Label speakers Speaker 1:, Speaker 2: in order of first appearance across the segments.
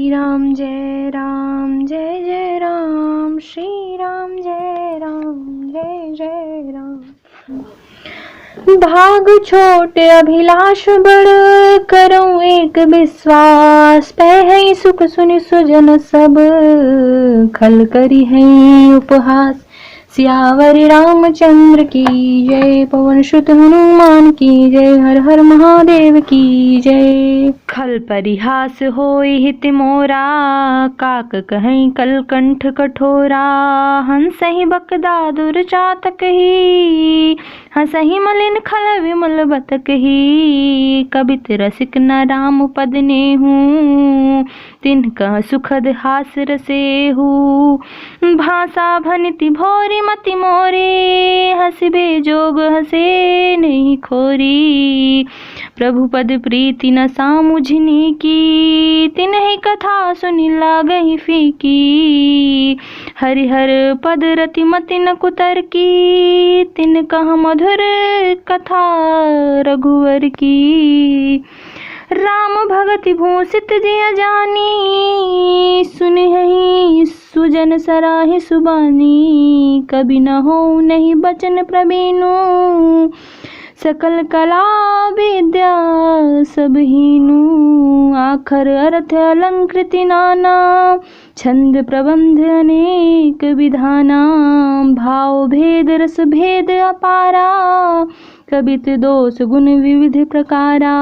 Speaker 1: राम जय जय राम, श्री राम जय जय राम। भाग छोटे अभिलाष बड़, करूं एक विश्वास, पै सुख सुनि सुजन सब, खल करी है उपहास। सियावर रामचंद्र की जय, पवन सुत हनुमान की जय, हर हर महादेव की जय। खल परिहास होई हित मोरा, काक कहीं कल कंठ कठोरा, हंसहि बकदादुर चातक ही, हंसहि मलिन खल विमल बतक ही। कबित रसिक न राम पद नेहू, तिनका सुखद हास रसेहू। भाषा भनिति भोरी मति मोरे, हंसिबे जोग हंसे नहीं खोरी। प्रभु पद प्रीति न सामुझनी की, तिन्हि कथा सुनि लागहि फीकी। हरिहर पद रति मति न कुतर की, तिन कह मधुर कथा रघुवर की। राम भगति भूषित जिय जानी, सुनिहि सुजन सराहि सुबानी। कबि न हो नहीं बचन प्रवीणु, सकल कला विद्या सब हीनु। आखर अर्थ अलंकृति नाना, छंद प्रबंध अनेक विधाना। भाव भेद रस भेद अपारा, कबित दोष गुण विविध प्रकारा।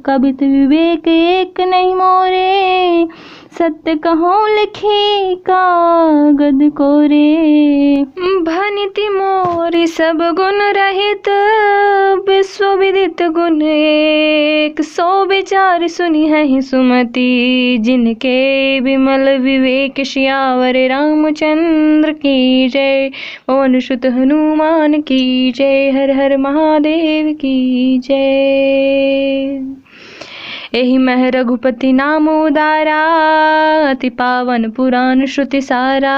Speaker 1: कबित विवेक एक नहीं मोरे, सत्य कहो लिखी कागद कोरे। भनिति मोरी सब गुण रहित, विश्व विदित गुण एक। सो विचार सुनि है सुमति, जिनके विमल विवेक। सियावर रामचंद्र की जय, पवन सुत हनुमान की जय, हर हर महादेव की जय। एहि मह रघुपति नाम उदारा, अति पावन पुराण श्रुति सारा।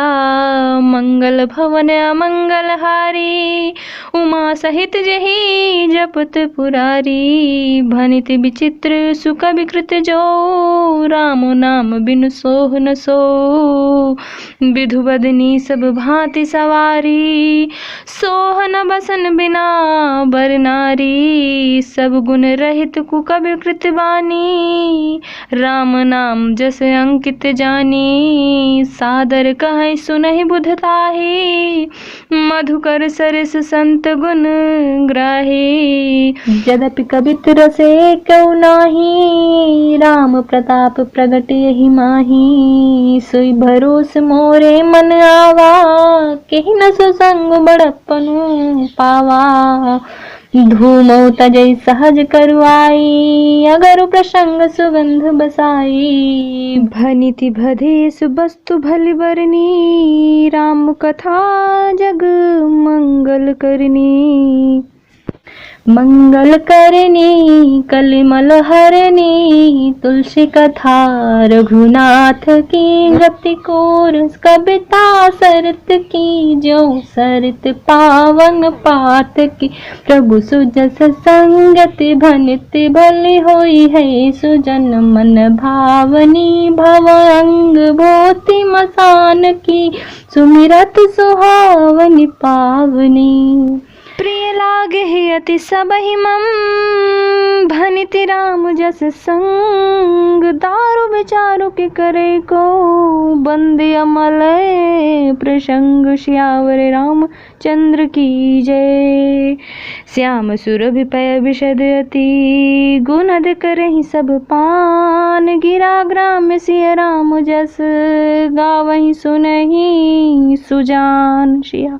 Speaker 1: मंगल भवन अमंगल हारी, उमा सहित जहि जपत पुरारी। भनिति विचित्र सुख विकृत जो, राम नाम बिनु सोह न सो। विधु बदनी सब भांति सवारी, सोह न बसन बिना बर नारी। सब गुण रहित कुकबि कृत बानी, राम नाम जस अंकित जानी। सादर कहि सुनहि बुध ताहि, मधुकर सरिस संत गुण ग्राही। यद्यपि कबित रसे क्यों नाही, राम प्रताप प्रगट यहि माही। सोई भरोस मोरे मन आवा, केहि न सुसंग बड़प्पनु पावा। धूमौ तजै सहज करुआई, अगरु प्रसंग सुगंध बसाई। भनिति भदेस वस्तु भलि बरनी, राम कथा जग मंगल करनी। मंगल करनी कलिमल हरनी, तुलसी कथा रघुनाथ की। रति कोर कविता सरत की, जो सरत पावन पात की। प्रभु सुजस संगति भनिति भली होई है, सुजन मन भावनी। भवंग भोति मसान की, सुमिरत सुहावनी पावनी। प्रिय लागे ही अति सबहि मम, भनिति राम जस संग। दारु विचारु के करे को, बंदे अमल प्रसंग। सियावर राम चंद्र की जय। श्याम सुरभि पय विशद अति, गुणद करहि सब पान। गिरा ग्राम सिय राम जस, गावहि सुनहि सुजान। सियावर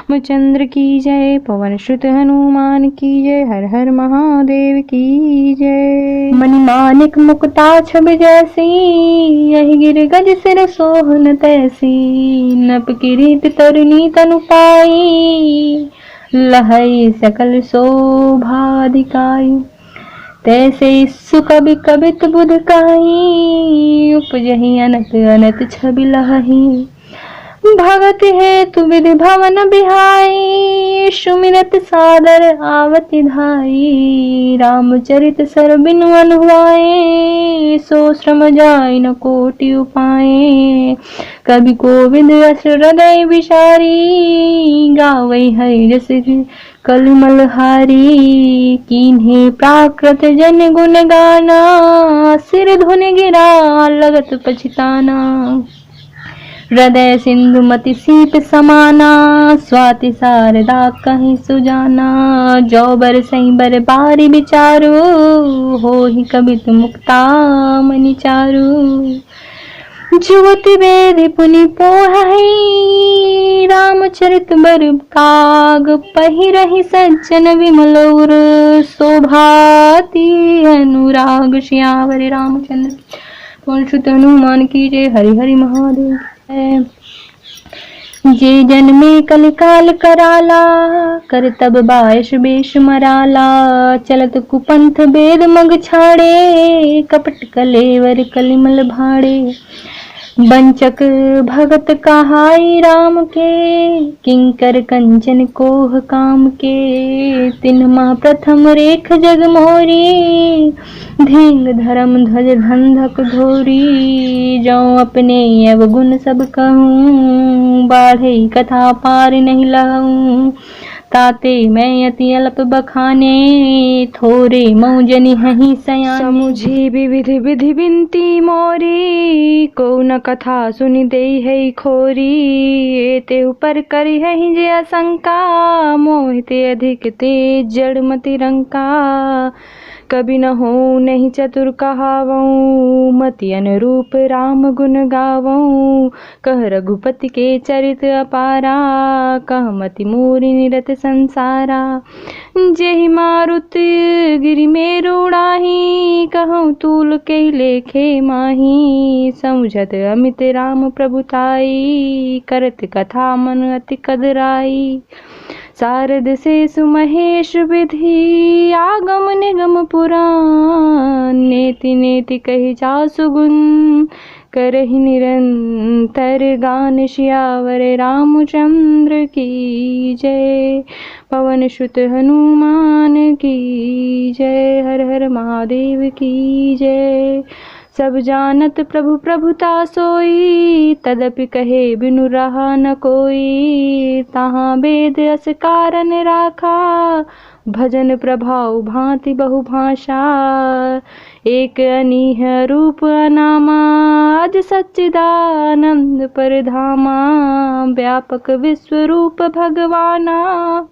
Speaker 1: रामचंद्र की जय, पवन सुत हनुमान की जय, हर हर महादेव की जय। मणि मानिक मुक्ता छब जैसी, यही गिर गज सिर सोहन तैसी। नप किरीट तरुणी तनु पाई, लहई सकल शोभाधिकाई। तैसे सुकबि कबित बुध काई, उपजहि अनत अनत छबि लहही। भगत है तु विधि भवन बिहाई, सुमिरत सादर आवति धाई। रामचरित सर बिनु अनुवाए, सो श्रम जाय न कोटि उपाय। कवि कोविद अस हृदय विचारी, गावै हरि जस कलिमल हारी। कीन्हे प्राकृत जन गुण गाना, सिर धुन गिरा लगत पछताना। हृदय सिंधु मति सीत समाना, स्वाति शारदा कहीं सुजाना। जो बर सही बर बारी विचारो, हो ही कबित मुक्ता मनि चारु। जुवति वेद पुनि पोहहि, रामचरित बर काग। पहिरहि सज्जन विमल उर, शोभाति अनुराग। श्यावर रामचंद्र पवन सुत हनुमान की जय। हरि हरि महादेव। जे जन्मे कलिकाल कराला, कर तब बायस बेश मराला। चलत कुपंथ बेद मग छाड़े, कपट कलेवर कलिमल भाड़े। बंचक भगत कहाई राम के, किंकर कंचन कोह काम के। तिन्ह प्रथम रेख जग मोरी, धींग धर्म ध्वज धंधक घोरी। जो अपने अवगुण सब कहूँ, बाढ़े कथा पार नहीं लहूँ। ताते मैं अति अल्प बखाने, थोरे मौजनि हहि सयाने। समुझी विविधि विधि बिनती मोरी, को न कथा सुनि देई है खोरी। एते ऊपर करी है जे आशंका, मोहिते अधिक तेज जड़ मति रंका। कभी न हो नहीं चतुर कहावऊँ, मति अनुरूप राम गुण गावऊँ। कह रघुपति के चरित अपारा, कह मति मोरि निरत संसारा। जेहि मारुत गिरि मेरु उड़ाही, कहूँ तूल के लेखे माही। समुझत अमित राम प्रभुताई, करत कथा मन अति कदराई। शारद शेषु महेश विधि, आगम निगम पुराण। नेति नेति कहि जासु गुण, करहि निरंतर गान। श्यावर रामचंद्र की जय, पवन सुत हनुमान की जय। हर हर महादेव की जय। सब जानत प्रभु प्रभुता सोई, तदपि कहे बिनु रहा न कोई। तहाँ वेद अस कारण राखा, भजन प्रभाव भांति बहुभाषा। एक अनीह रूप अनामा, अज सच्चिदानंद परधामा। व्यापक विश्व रूप भगवाना,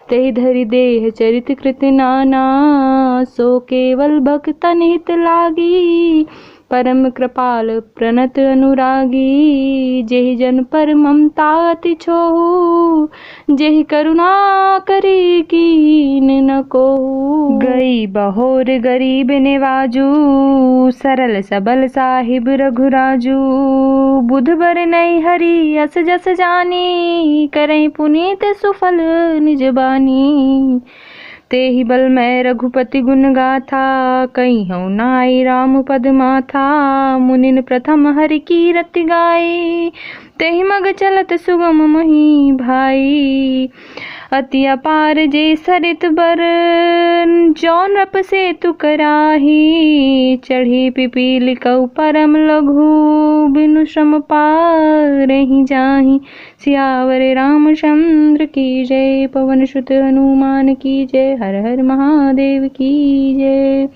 Speaker 1: तेहि धरि देह चरित कृत नाना। सो केवल भक्तन हित लागी, परम कृपाल प्रणत अनुरागी। जेहि जन पर ममता अति छोहु, जेहि करुणा करी कीन न कोहु। गई बहोर गरीब निवाजू, सरल सबल साहिब रघुराजू। बुध बर नहीं हरि अस जस जानी, करई पुनीत सुफल निज बानी। तेहि बल मैं रघुपति गुण गाथा, कहिहूँ नाई राम पद माथा। मुनिन प्रथम हरि कीरति गाई, तेहि मग चलत सुगम मही भाई। अति अपार जे सरित बर, जौन रप से तु कराही। चढ़ी पिपील कऊ परम लघु, बिनु श्रम पारहि जाहि। सियावर रामचंद्र की जय, पवन सुत हनुमान की जय। हर हर महादेव की जय।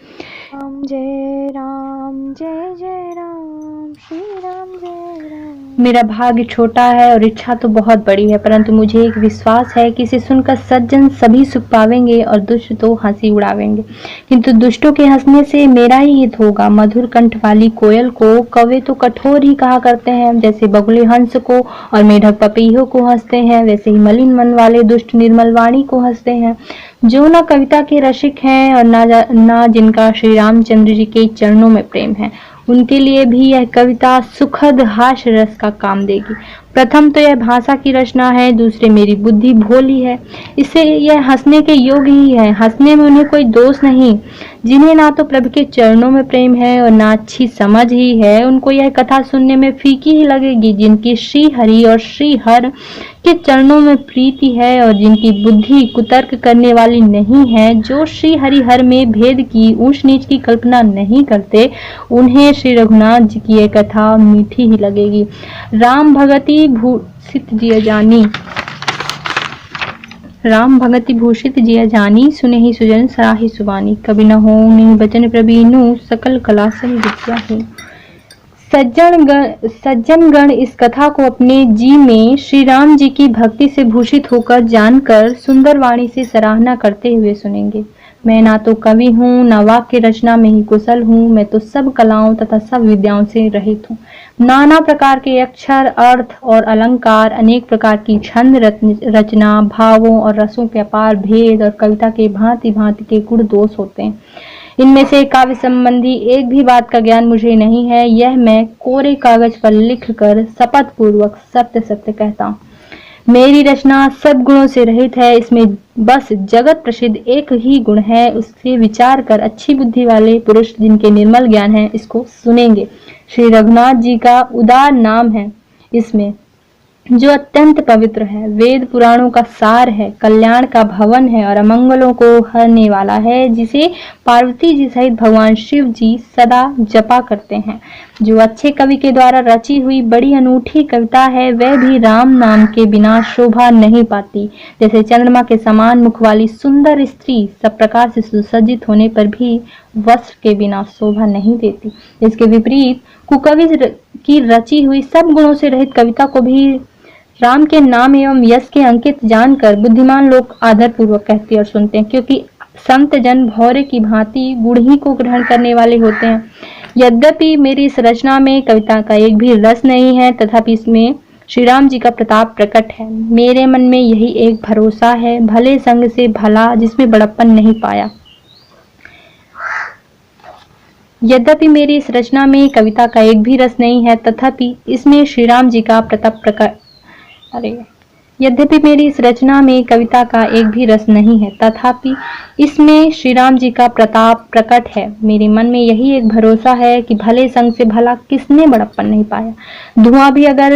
Speaker 1: राम जय राम, जय जय राम, श्री राम जय राम। मेरा भाग्य छोटा है और इच्छा तो बहुत बड़ी है, परंतु मुझे एक विश्वास है कि इसे सुनकर सज्जन सभी सुख पावेंगे और दुष्ट तो हंसी उड़ावेंगे। किंतु दुष्टों के हंसने से मेरा ही हित होगा। मधुर कंठ वाली कोयल को कौवे तो कठोर ही कहा करते हैं, जैसे बगुले हंस को और मेढक पपीहों को हंसते हैं, वैसे ही मलिन मन वाले दुष्ट निर्मल वाणी को हंसते हैं। जो न कविता के रसिक हैं और ना जिनका श्री रामचंद्र जी के चरणों में प्रेम है, उनके लिए भी यह कविता सुखद हास्य रस का काम देगी। प्रथम तो यह भाषा की रचना है, दूसरे मेरी बुद्धि भोली है, इससे यह हंसने के योग्य ही है। हंसने में उन्हें कोई दोष नहीं। जिन्हें ना तो प्रभु के चरणों में प्रेम है और ना अच्छी समझ ही है, उनको यह कथा सुनने में फीकी ही लगेगी। जिनकी श्री हरि और श्री हर के चरणों में प्रीति है और जिनकी बुद्धि कुतर्क करने वाली नहीं है, जो श्री हरि हर में भेद की ऊंच नीच की कल्पना नहीं करते, उन्हें श्री रघुनाथ जी की यह कथा मीठी ही लगेगी। राम भगति भूषित जिय जानी, राम भगति भूषित जिय जानी, सुने ही सुजन सराही सुबानी। कवि न हो नहीं बचन प्रवीणु, सकल कला सब विद्या हो। सज्जन गण इस कथा को अपने जी में श्री राम जी की भक्ति से भूषित होकर जानकर सुंदर वाणी से सराहना करते हुए सुनेंगे। मैं ना तो कवि हूँ, ना वाक्य रचना में ही कुशल हूँ, मैं तो सब कलाओं तथा सब विद्याओं से रहित हूँ। नाना प्रकार के अक्षर, अर्थ और अलंकार, अनेक प्रकार की छंद रचना, भावों और रसों के अपार भेद और कविता के भांति भांति के गुण दोष होते हैं। इनमें से काव्य संबंधी एक भी बात का ज्ञान मुझे नहीं है। यह मैं कोरे कागज पर लिखकर शपथ पूर्वक सत्य सत्य कहता हूँ। मेरी रचना सब गुणों से रहित है। इसमें बस जगत प्रसिद्ध एक ही गुण है, उससे विचार कर अच्छी बुद्धि वाले पुरुष जिनके निर्मल ज्ञान है इसको सुनेंगे। श्री रघुनाथ जी का उदार नाम है इसमें, जो अत्यंत पवित्र है, वेद पुराणों का सार है, कल्याण का भवन है और अमंगलों को हरने वाला है, जिसे पार्वती जी सहित भगवान शिव जी सदा जपा करते हैं। जो अच्छे कवि के द्वारा रची हुई बड़ी अनूठी कविता है, वह भी राम नाम के बिना शोभा नहीं पाती। जैसे चंद्रमा के समान मुख वाली सुंदर स्त्री सब प्रकार से सुसज्जित होने पर भी वस्त्र के बिना शोभा नहीं देती, इसके विपरीत कुकवि की रची हुई सब गुणों से रहित कविता को भी राम के नाम एवं यश के अंकित जानकर बुद्धिमान लोग आदर पूर्वक कहते और सुनते हैं, क्योंकि संत जन भौरे की भांति गुण ही को ग्रहण करने वाले होते हैं। यद्यपि मेरी इस रचना में कविता का एक भी रस नहीं है, तथापि इसमें श्री राम जी का प्रताप प्रकट है। मेरे मन में यही एक भरोसा है, भले संग से भला, जिसमें बड़प्पन नहीं पाया। यद्यपि मेरी इस रचना में कविता का एक भी रस नहीं है, तथापि इसमें श्री राम जी का प्रताप प्रकट यद्यपि मेरी इस रचना में कविता का एक भी रस नहीं है, तथापि इसमें श्री राम जी का प्रताप प्रकट है। मेरे मन में यही एक भरोसा है कि भले संग से भला, किसने बड़प्पन नहीं पाया। धुआं भी अगर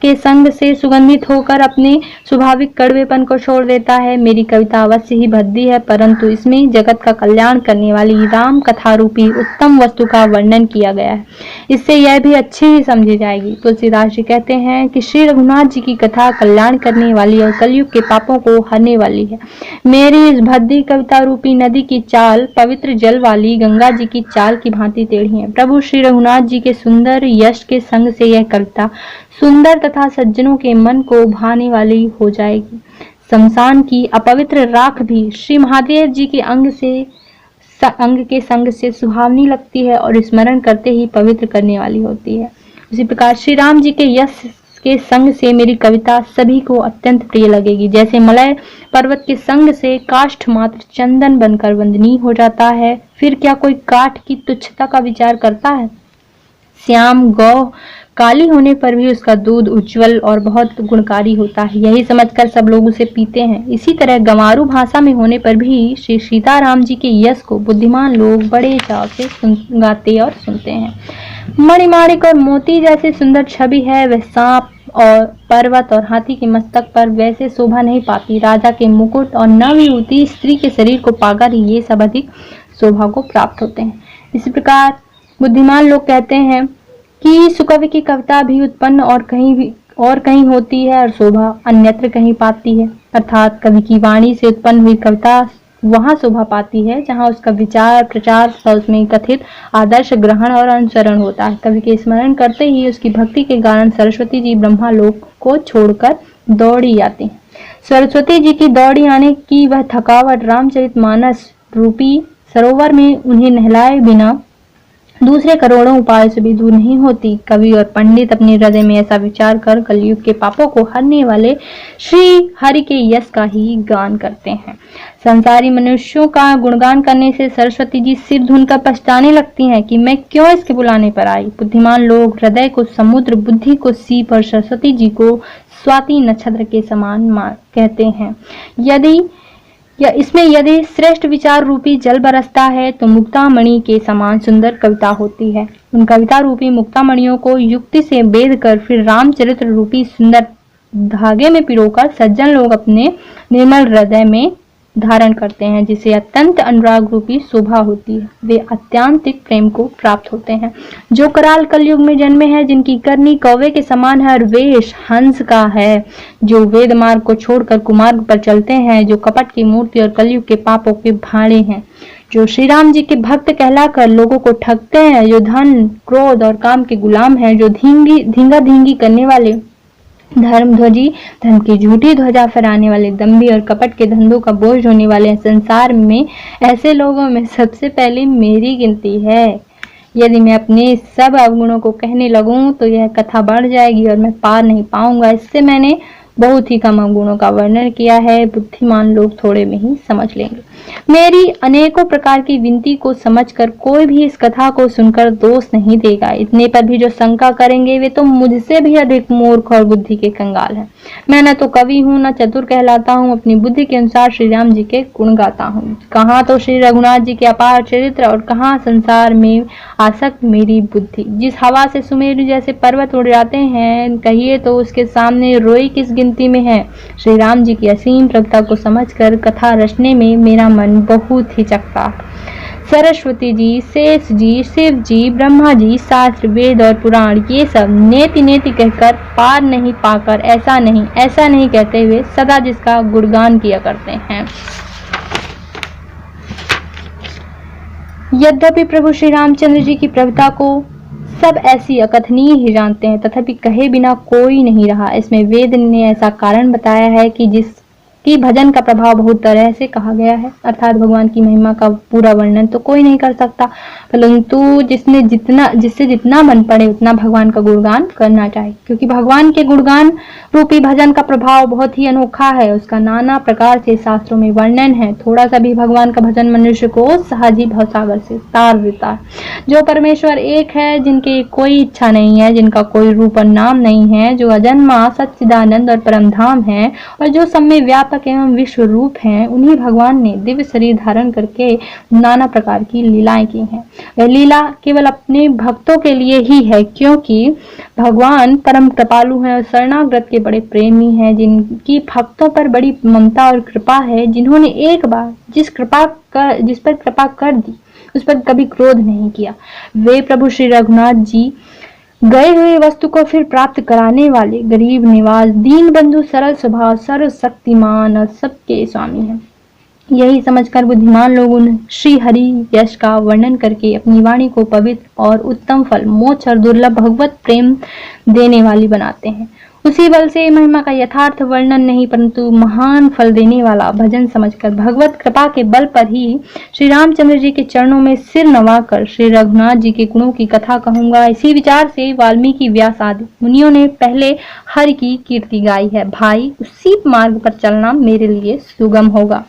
Speaker 1: के संग से सुगंधित होकर अपने स्वाभाविक कड़वेपन को छोड़ देता है। मेरी कविता अवश्य ही भद्दी है, परंतु इसमें जगत का कल्याण करने वाली राम कथा रूपी उत्तम वस्तु का वर्णन किया गया है। इससे यह भी अच्छी ही समझी जाएगी। तुलसीदास जी कहते हैं कि श्री रघुनाथ जी की कथा कल्याण करने वाली और कलयुग के पापों को हरने वाली है। मेरी इस भद्दी कविता रूपी नदी की चाल पवित्र जल वाली गंगा जी की चाल की भांति टेढ़ी है। प्रभु श्री रघुनाथ जी के सुंदर यश के संग से यह कविता सुंदर तथा सज्जनों के मन को भाने वाली हो जाएगी। शमशान की अपवित्र राख भी श्री महादेव जी के अंग के संग से सुहावनी लगती है और स्मरण करते ही पवित्र करने वाली होती है। उसी प्रकार श्री राम जी के यश के संग से मेरी कविता सभी को अत्यंत प्रिय लगेगी। जैसे मलय पर्वत के संग से काष्ठ मात्र चंदन बनकर वंदनीय हो जाता है, फिर क्या कोई काठ की तुच्छता का विचार करता है। श्याम गौ काली होने पर भी उसका दूध उज्जवल और बहुत गुणकारी होता है, यही समझकर सब लोग उसे पीते हैं। इसी तरह गंवारू भाषा में होने पर भी श्री सीताराम जी के यश को बुद्धिमान लोग बड़े चाव से गाते और सुनते हैं। मणिमाणिक और मोती जैसे सुंदर छवि है, वह सांप और पर्वत और हाथी के मस्तक पर वैसे शोभा नहीं पाती। राजा के मुकुट और नवयुवती स्त्री के शरीर को पाकर ये सब अधिक शोभा को प्राप्त होते हैं। इसी प्रकार बुद्धिमान लोग कहते हैं कि सुकवि की कविता भी उत्पन्न और कहीं होती है और शोभा अन्यत्र कहीं पाती है। अर्थात कवि की वाणी से उत्पन्न हुई कविता वहां शोभा पाती है जहां उसका विचार प्रचार तथा उसमें कथित आदर्श ग्रहण और अनुसरण होता है। कवि के स्मरण करते ही उसकी भक्ति के कारण सरस्वती जी ब्रह्मा लोक को छोड़कर दौड़ी आती हैं। सरस्वती जी की दौड़ी आने की वह थकावट रामचरितमानस रूपी सरोवर में उन्हें नहलाए बिना दूसरे करोड़ों उपायों से भी दूर नहीं होती। कवि और पंडित अपने हृदय में ऐसा विचार कर कलयुग के पापों को हरने वाले श्री हरि के यश का ही गान करते हैं। संसारी मनुष्यों का गुणगान करने से सरस्वती जी सिर धुनकर पछताने लगती हैं कि मैं क्यों इसके बुलाने पर आई। बुद्धिमान लोग हृदय को समुद्र, बुद्धि को सीप और सरस्वती जी को स्वाति नक्षत्र के समान कहते हैं। यदि श्रेष्ठ विचार रूपी जल बरसता है तो मुक्तामणि के समान सुंदर कविता होती है। उन कविता रूपी मुक्तामणियों को युक्ति से बेध कर फिर रामचरित्र रूपी सुंदर धागे में पिरोकर सज्जन लोग अपने निर्मल हृदय में धारण करते हैं, जिसे अत्यंत अनुराग रूपी शोभा होती है। वे अत्यांतिक प्रेम को प्राप्त होते हैं। जो कराल कलयुग में जन्मे हैं, जिनकी करनी कौवे के समान है और वेश हंस का है, जो वेद मार्ग को छोड़कर कुमार्ग पर चलते हैं, जो कपट की मूर्ति और कलयुग के पापों के भाड़े हैं, जो श्री राम जी के भक्त कहलाकर लोगों को ठगते हैं, जो धन, क्रोध और काम के गुलाम हैं, जो धींगा धींगी करने वाले, धर्म ध्वजी, धर्म की झूठी ध्वजा फहराने वाले, दंभी और कपट के धंधों का बोझ होने वाले संसार में ऐसे लोगों में सबसे पहले मेरी गिनती है। यदि मैं अपने सब अवगुणों को कहने लगूं तो यह कथा बढ़ जाएगी और मैं पार नहीं पाऊंगा। इससे मैंने बहुत ही कम अवगुणों का वर्णन किया है, बुद्धिमान लोग थोड़े में ही समझ लेंगे। मेरी अनेकों प्रकार की विनती को समझकर कोई भी इस कथा को सुनकर दोष नहीं देगा। इतने पर भी जो शंका करेंगे वे तो मुझसे भी अधिक मूर्ख और बुद्धि के कंगाल हैं। मैं न तो कवि हूँ, न चतुर कहलाता हूँ, अपनी बुद्धि के अनुसार श्री राम जी के गुण गाता हूँ। कहाँ तो श्री रघुनाथ जी के अपार चरित्र और कहाँ संसार में आसक्त मेरी बुद्धि। जिस हवा से सुमेरु जैसे पर्वत उड़ जाते हैं, कहिए तो उसके सामने रोई किस गिनती में है। श्री राम जी की असीम प्रभुता को समझकर कथा रचने में मेरा मन बहुत ही चकता। सरस्वती जी, शेष जी, शिव जी, ब्रह्मा जी, शास्त्र, वेद और पुराण ये सब नेति नेति कहकर पार नहीं पाकर ऐसा नहीं कहते हुए सदा जिसका गुणगान किया करते हैं। यद्यपि प्रभु श्री रामचंद्र जी की प्रभुता को सब ऐसी अकथनीय ही जानते हैं, तथापि कहे बिना कोई नहीं रहा। इसमें वेद ने ऐसा कारण बताया है कि जिसकी भजन का प्रभाव बहुत तरह से कहा गया है, अर्थात भगवान की महिमा का पूरा वर्णन तो कोई नहीं कर सकता, परंतु जिससे जितना मन पड़े उतना भगवान का गुणगान करना चाहिए, क्योंकि भगवान के गुणगान रूपी भजन का प्रभाव बहुत ही अनोखा है। उसका नाना प्रकार से शास्त्रों में वर्णन है। थोड़ा सा भी भगवान का भजन मनुष्य को सहज ही भवसागर से तार देता है। जो परमेश्वर एक है, जिनकी कोई इच्छा नहीं है, जिनका कोई रूप और नाम नहीं है, जो अजन्मा, सच्चिदानंद और परम धाम है और जो सब में व्यापक एवं विश्व रूप हैं, उन्हीं भगवान ने दिव्य शरीर धारण करके नाना प्रकार की लीलाएं की हैं। वह लीला केवल अपने भक्तों के लिए ही है, क्योंकि भगवान परम कृपालु हैं और शरणागत के बड़े प्रेमी हैं, जिनकी भक्तों पर बड़ी ममता और कृपा है, जिन्होंने एक बार जिस पर कृपा कर दी उस पर कभी क्रोध नहीं किया। वे प्रभु श्री रघुनाथ जी गए हुए वस्तु को फिर प्राप्त कराने वाले, गरीब निवाज, दीन बंधु, सरल स्वभाव, सर्वशक्तिमान और सबके स्वामी हैं। यही समझकर बुद्धिमान लोग उन श्री हरि यश का वर्णन करके अपनी वाणी को पवित्र और उत्तम फल, मोक्ष और दुर्लभ भगवत प्रेम देने वाली बनाते हैं। उसी बल से महिमा का यथार्थ वर्णन नहीं, परंतु महान फल देने वाला भजन समझकर भगवत कृपा के बल पर ही श्री रामचंद्र जी के चरणों में सिर नवाकर श्री रघुनाथ जी के गुणों की कथा कहूंगा। इसी विचार से वाल्मीकि, व्यास आदि मुनियों ने पहले हरि की कीर्ति गाई है। भाई, उसी मार्ग पर चलना मेरे लिए सुगम होगा।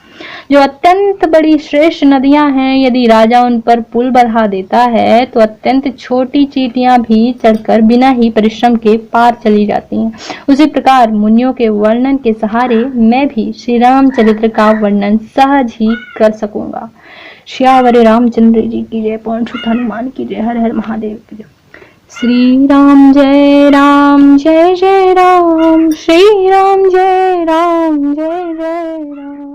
Speaker 1: जो अत्यंत बड़ी श्रेष्ठ नदियां हैं, यदि राजा उन पर पुल बढ़ा देता है तो अत्यंत छोटी चींटियां भी चढ़कर बिना ही परिश्रम के पार चली जाती हैं। उसी प्रकार मुनियों के वर्णन के सहारे मैं भी श्री राम चरित्र का वर्णन सहज ही कर सकूंगा। श्यावर रामचंद्र जी की जय, पवन सुत हनुमान की जय, हर हर महादेव की जय। श्री राम जय राम, जय जय राम, श्री राम जय राम, जय जय राम।